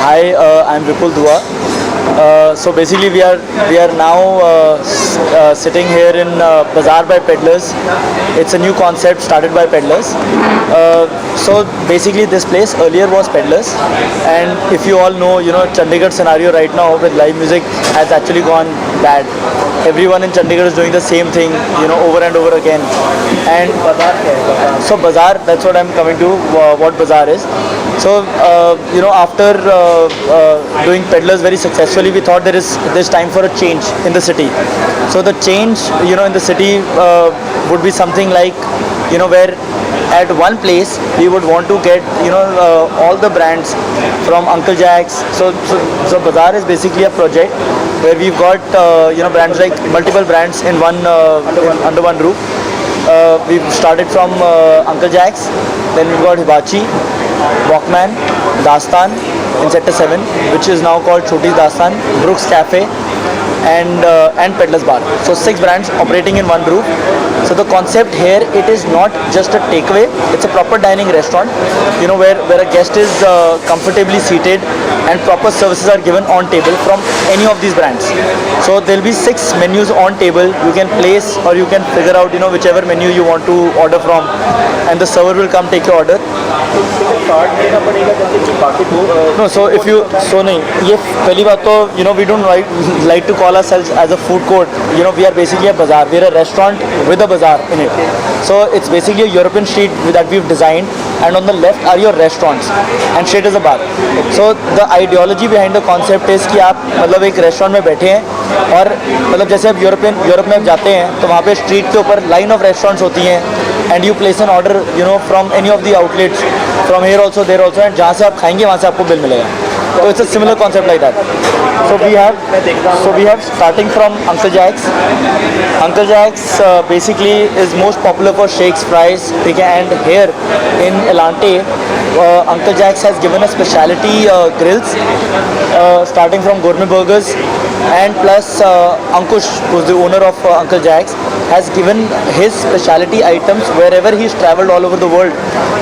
Hi, I'm Vipul Dua. So basically, we are now sitting here in Bazaar by Peddlers. It's a new concept started by Peddlers. So basically, this place earlier was Peddlers, and if you all know, Chandigarh scenario right now with live music has actually gone bad. Everyone in Chandigarh is doing the same thing, over and over again. And so Bazaar, that's what I'm coming to. What Bazaar is. So after doing Peddlers very successfully, we thought there's time for a change in the city. So the change, in the city would be something like, where at one place we would want to get all the brands from Uncle Jack's. So Bazaar is basically a project where we've got brands like multiple brands in under one roof. We've started from Uncle Jack's, then we've got Hibachi, Walkman, Dastan in Sector 7, which is now called Choti's Dastan, Brooks Cafe, and Peddlers Bar. So 6 brands operating in one roof. So the concept here, it is not just a takeaway, it's a proper dining restaurant, where a guest is comfortably seated and proper services are given on table from any of these brands. So there'll be 6 menus on table. You can place or you can figure out, whichever menu you want to order from, and the server will come take your order. No, so if you नहीं ये पहली बात तो we don't like to call ourselves as a food court. We are basically a bazaar. We are a restaurant with a bazaar in it. So it's basically a European street that we've designed, and on the left are your restaurants and straight is a bar. So the ideology behind the concept is कि आप मतलब एक restaurant में बैठे हैं और मतलब जैसे आप यूरोप में आप जाते हैं तो वहाँ पे स्ट्रीट के ऊपर लाइन ऑफ रेस्टोरेंट्स होती हैं, and you place an order from any of the outlets from here also there also, and जहाँ से आप खाएंगे वहाँ से आपको बिल मिलेगा. So it's a similar concept like that. So we have starting from Uncle Jack's. Uncle Jack's basically is most popular for shakes, fries, and here in Elante, Uncle Jack's has given us specialty grills, starting from gourmet burgers, and plus Ankush, who's the owner of Uncle Jack's, has given his specialty items wherever he's traveled all over the world.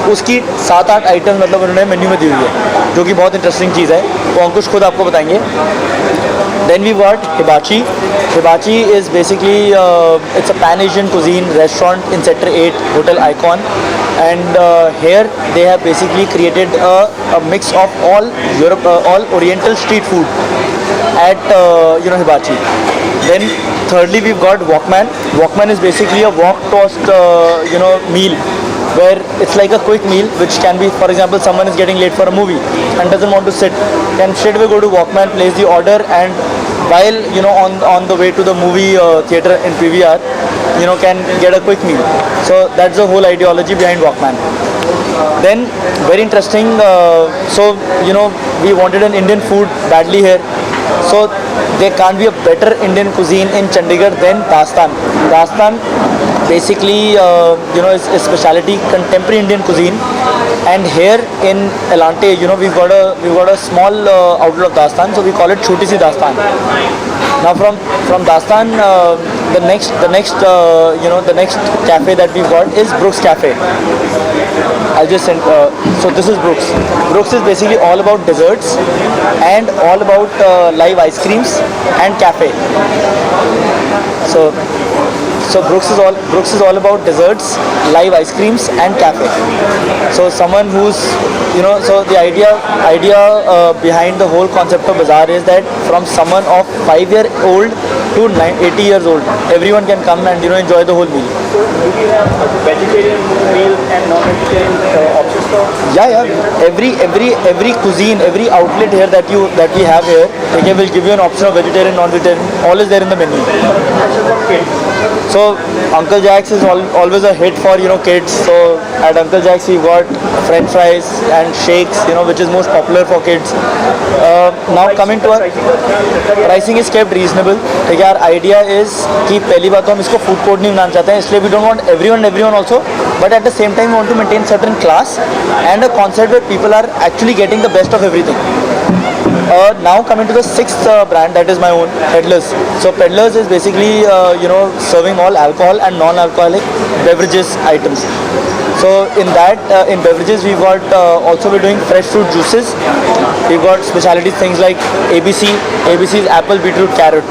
उसकी 7-8 item मतलब उन्होंने menu में दी हुई है, जो कि बहुत interesting चीज़ है, वो अंकुश खुद आपको बताएंगे. Then we got Hibachi. Hibachi is basically it's a Pan-Asian cuisine restaurant in Sector 8, Hotel Icon, and here they have basically created a mix of all Oriental street food at Hibachi. Then thirdly we've got Walkman. Walkman is basically a wok toast meal, where it's like a quick meal which can be, for example, someone is getting late for a movie and doesn't want to sit, can straight away go to Walkman, place the order, and while on the way to the movie theater in PVR, can get a quick meal. So that's the whole ideology behind Walkman. Then very interesting, so we wanted an Indian food badly here, so there can't be a better Indian cuisine in Chandigarh than Dastan. Dastan basically is a specialty contemporary Indian cuisine, and here in Elante we've got a small outlet of Dastan, so we call it Choti Si Dastan. Now from Dastan, the next cafe that we've got is Brooks Cafe. I'll just send, so this is Brooks. Brooks is basically all about desserts and all about live ice creams and cafe. So Brooks is all about desserts, live ice creams, and cafe. So someone who's so the idea behind the whole concept of bazaar is that from someone of 5-year-old to 80 years old, everyone can come and enjoy the whole meal. So do we have vegetarian meal and non-vegetarian options for? Yeah. Every cuisine, every outlet here that we have here, they will give you an option of vegetarian, non-vegetarian. All is there in the menu. So Uncle Jack's is always a hit for kids. So at Uncle Jack's we got French fries and shakes, which is most popular for kids. Now coming to our pricing is kept reasonable. Our idea is कि पहली बात तो हम इसको food court नहीं बनाना चाहते हैं, इसलिए we don't want everyone also. but at the same time we want to maintain certain class and a concept where people are actually getting the best of everything. Now coming to the sixth brand, that is my own, Peddlers. So Peddlers is basically serving all alcohol and non-alcoholic beverages items. So in that, in beverages we've got also we're doing fresh fruit juices. We've got specialty things like ABC. ABC is apple, beetroot, carrot.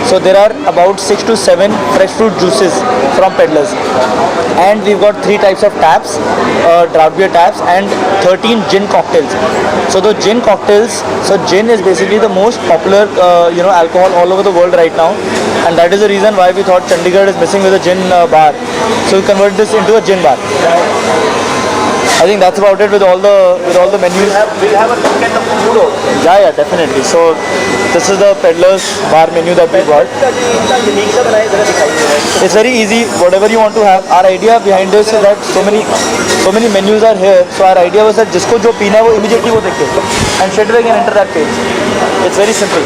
So there are about 6 to 7 fresh fruit juices from Peddlers. And we've got 3 types of taps, draft beer taps, and 13 gin cocktails. So the gin cocktails, so gin is basically the most popular alcohol all over the world right now, and that is the reason why we thought Chandigarh is missing with a gin bar. So we converted this into a gin bar. I think that's about it with all the menus. We'll have a look at the food also. Yeah, definitely. So this is the Peddlers bar menu that we got. इतना unique सा बनाया जरा दिखाइए. It's very easy. Whatever you want to have. Our idea behind this is that so many menus are here. So our idea was that जिसको जो पीना है वो immediately वो देखे and straight away can enter that page. It's very simple.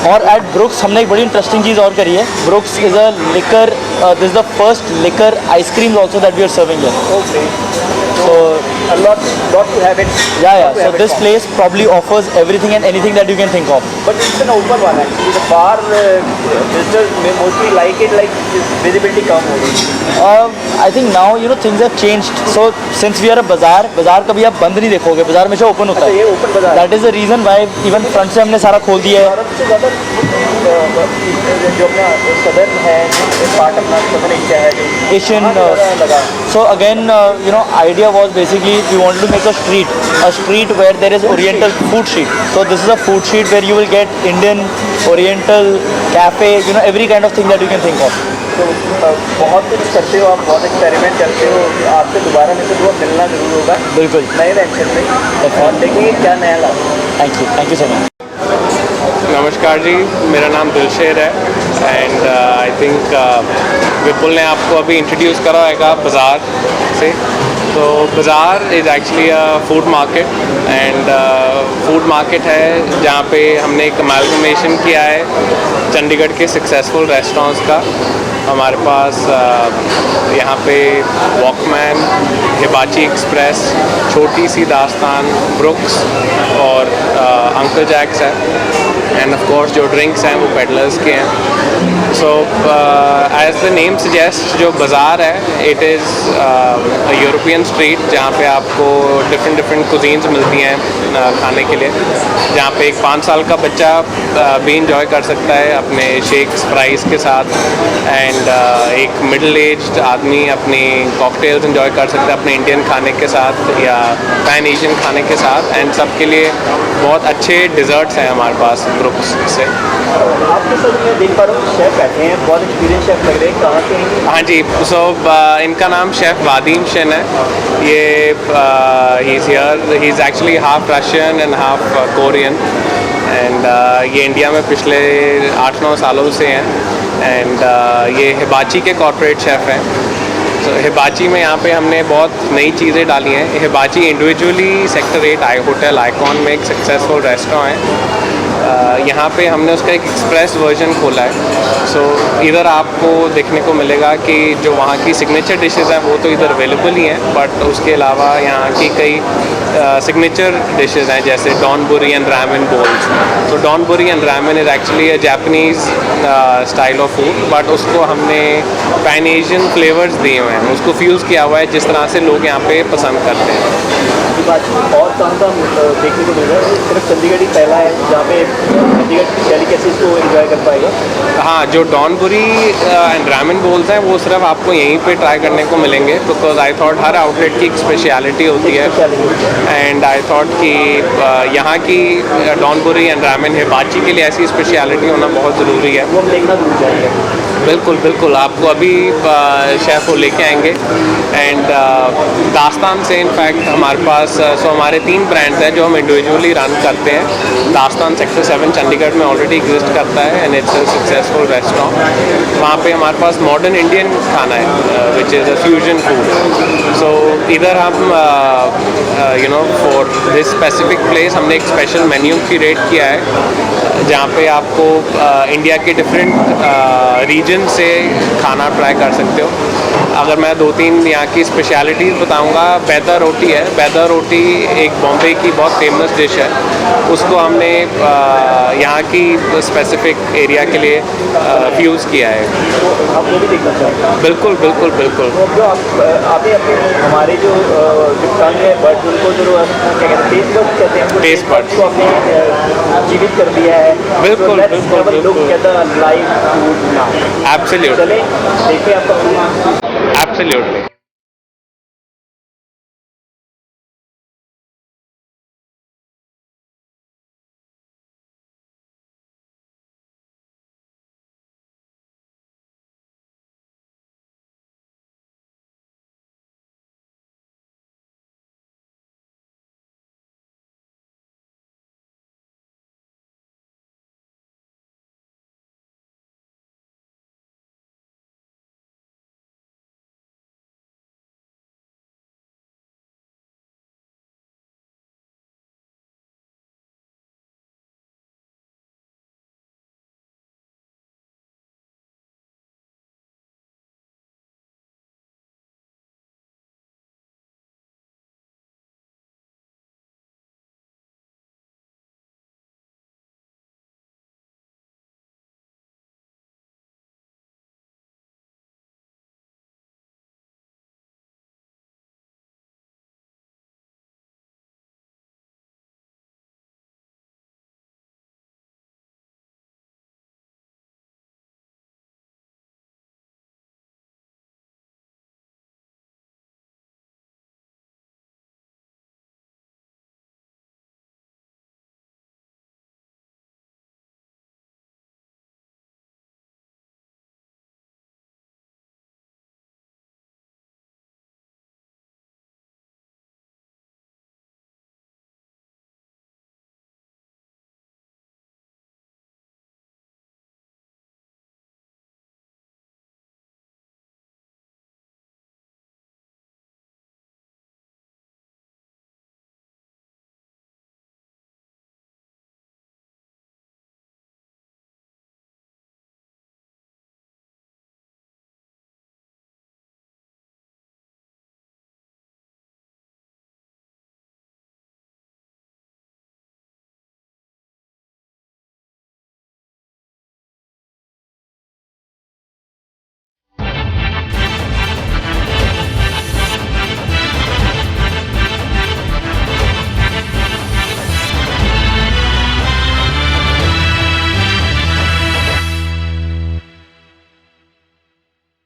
और eight brooks हमने एक बड़ी इंटरेस्टिंग चीज़ और करी है. Brooks is a liquor, this is the first liquor ice cream also that we are serving here. Okay. So A lot to have it. yeah. To So have it this from. place probably offers everything and anything that you can think of. But it's an open one actually. The bar visitors may mostly like it, like visibility कम हो गई. I think now things have changed. So since we are a बाजार कभी आप बंद नहीं देखोगे, बाजार हमेशा ओपन होता अच्छा, है. ये open बाजार है. That is the reason why even front से हमने सारा खोल दिया है. भारत से ज़्यादा जो अपना सदर्न है, पार्ट अपना सदर्न एशिया है जो Asian, वहाँ ज़्यादा लगा. So again, idea was basically we wanted to make a street where there is Oriental food street. So this is a food street where you will get Indian, Oriental, cafe, every kind of thing that you can think of. तो बहुत कुछ करते हो आप, बहुत experiment करते हो. आपसे दोबारा मेरे को मिलना जरूर होगा बिल्कुल. नए वेंचर में, और देखेंगे क्या नया ला. Thank you so much. नमस्कार जी, मेरा नाम दिलशेर है एंड आई थिंक विपुल ने आपको अभी इंट्रोड्यूस करा होगा बाज़ार से. तो बाज़ार is actually a food market and food market है जहाँ पे हमने एक अमालगमेशन किया है चंडीगढ़ के सक्सेसफुल रेस्टोरेंट्स का. हमारे पास यहाँ पे वॉकमैन, हिबाची एक्सप्रेस, छोटी सी दास्तान, ब्रुक्स और अंकल जैक्स है. एंड ऑफ कोर्स जो ड्रिंक्स हैं वो पेडलर्स के हैं. So as the name suggest, जो बाज़ार है इट इज़ यूरोपियन स्ट्रीट जहाँ पे आपको डिफरेंट कुजीन्स मिलती हैं खाने के लिए, जहाँ पे एक 5 साल का बच्चा भी इंजॉय कर सकता है अपने शेक्स फ्राइज़ के साथ, एंड एक मिडिल एज्ड आदमी अपनी कॉकटेल्स इंजॉय कर सकता है अपने इंडियन खाने के साथ या पैन एशियन खाने के साथ. एंड सबके लिए बहुत अच्छे डिज़र्ट्स हैं हमारे पास ब्रुक्स से. आपके साथ मैं देख पा रहा हूँ शेफ बैठे हैं, बहुत एक्सपीरियंस शेफ लग रहे हैं. कहाँ के हैं? हाँ जी, सो इनका नाम शेफ़ वादीम शन है. ये he is here, he is actually half Russian and half Korean, and ये इंडिया में पिछले 8-9 सालों से हैं. एंड ये हिबाची के कॉर्पोरेट शेफ़ हैं. तो हिबाची में यहाँ पे हमने बहुत नई चीज़ें डाली हैं. हिबाची इंडिविजुअली सेक्टर 8 होटल आइकॉन में एक सक्सेसफुल रेस्टोरेंट है. यहाँ पे हमने उसका एक एक्सप्रेस वर्जन खोला है. सो इधर आपको देखने को मिलेगा कि जो वहाँ की सिग्नेचर डिशेज़ हैं वो तो इधर अवेलेबल ही हैं, बट उसके अलावा यहाँ की कई सिग्नेचर डिशेज़ हैं जैसे डॉनबुरी एंड रामेन बोल्स. तो donburi and ramen is actually a Japanese style of food, but उसको हमने पैन एशियन फ्लेवर्स दिए हुए हैं, उसको फ्यूज़ किया हुआ है जिस तरह से लोग यहाँ पे पसंद करते हैं. और कहाँ देखने को मिल रहा है? सिर्फ चंडीगढ़ ही पहला है जहाँ पे चंडीगढ़ की डेलिकेसीज को एंजॉय कर पाएगा. हाँ, जो डॉनबुरी एंड रामेन बोल्स हैं वो सिर्फ आपको यहीं पे ट्राई करने को मिलेंगे, because I thought her outlet की एक स्पेशलिटी होती है. एंड आई थॉट कि यहाँ की डॉनबुरी एंड रामेन हिबाची के लिए ऐसी स्पेशलिटी होना बहुत ज़रूरी है. वो हम देखना जरूर चाहिए. बिल्कुल आपको अभी शेफ़ को लेके आएंगे. एंड दास्तान से इनफैक्ट हमारे पास सो हमारे 3 ब्रांड्स हैं जो हम इंडिविजुअली रन करते हैं. दास्तान सेक्टर 7 चंडीगढ़ में ऑलरेडी एग्जिस्ट करता है and it's a successful restaurant. वहाँ पे हमारे पास मॉडर्न इंडियन खाना है which is a fusion food. So इधर हम फॉर दिस स्पेसिफिक प्लेस हमने एक स्पेशल मेन्यू क्रिएट किया है जहाँ पे आपको इंडिया के डिफरेंट रीजन से खाना ट्राई कर सकते हो। अगर मैं 2-3 यहाँ की स्पेशलिटीज़ बताऊँगा, बैदा रोटी है। बैदा रोटी एक बॉम्बे की बहुत फेमस डिश है। उसको हमने यहाँ की स्पेसिफिक एरिया के लिए फ्यूज़ किया है। आप वो भी देखना चाहते हैं? बिल्कुल बिल्कुल बिल्कुल। तो जो आपने अपने हमारे जो टंग है बर्ड उनको जो क्या कहते हैं टेस्ट बर्ड कहते हैं, Taste buds। को आपने जीवित कर दिया है। बिल्कुल, बिल्कुल, लुक बिल्कुल। At the live food now. Absolute चले देखिए आपका एब्सोल्युटली।